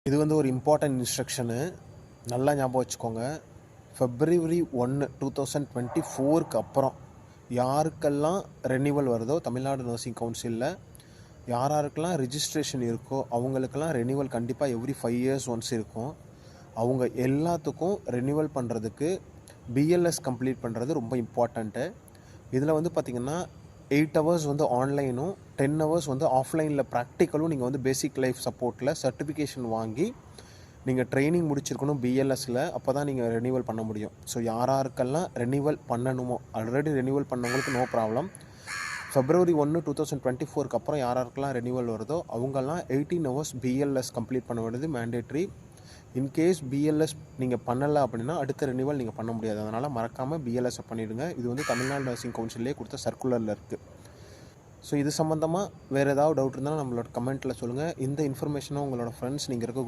இது வந்து ஒரு இம்பார்ட்டன்ட் இன்ஸ்ட்ரக்ஷனு, நல்லா ஞாபகம் வச்சுக்கோங்க. February 1, 2024க்கு அப்புறம் யாருக்கெல்லாம் ரெனிவல் வருதோ தமிழ்நாடு நர்சிங் கவுன்சிலில் யாராருக்கெல்லாம் ரிஜிஸ்ட்ரேஷன் இருக்கோ அவங்களுக்கெல்லாம் ரெனிவல் கண்டிப்பாக எவ்ரி 5 years ஒன்ஸ் இருக்கும். அவங்க எல்லாத்துக்கும் ரெனிவல் பண்ணுறதுக்கு பிஎல்எஸ் கம்ப்ளீட் பண்ணுறது ரொம்ப இம்பார்ட்டண்ட்டு. இதில் வந்து பார்த்திங்கன்னா 8 hours வந்து ஆன்லைனும் 10 hours வந்து ஆஃப்லைனில் ப்ராக்டிக்கலும் நீங்கள் வந்து பேசிக் லைஃப் சப்போர்ட்டில் சர்டிஃபிகேஷன் வாங்கி நீங்கள் ட்ரைனிங் முடிச்சிருக்கணும் பிஎல்எஸில். அப்போ தான் நீங்கள் ரெனிவல் பண்ண முடியும். ஸோ யாராருக்கெல்லாம் ரெனிவல் பண்ணணுமோ, ஆல்ரெடி ரெனிவல் பண்ணவங்களுக்கு நோ ப்ராப்ளம். February 1, 2024க்கு அப்புறம் யாராருக்கெல்லாம் ரெனிவல் வருதோ அவங்கெல்லாம் 18 hours பிஎல்எஸ் கம்ப்ளீட் பண்ண வேண்டியது மேண்டேட்ரி. இன்கேஸ் பிஎல்எஸ் நீங்கள் பண்ணலை அப்படின்னா அடுத்த ரெனிவல் நீங்கள் பண்ண முடியாது. அதனால் மறக்காமல் பிஎல்எஸ்ஸை பண்ணிவிடுங்க. இது வந்து தமிழ்நாடு நர்சிங் கவுன்சிலே கொடுத்த சர்க்குலரில் இருக்குது. ஸோ இது சம்மந்தமாக வேறு ஏதாவது டவுட் இருந்தாலும் நம்மளோட கமெண்ட்டில் சொல்லுங்கள். இந்த இன்ஃபர்மேஷனை உங்களோட ஃப்ரெண்ட்ஸ் நீங்கள் இருக்க குரூப்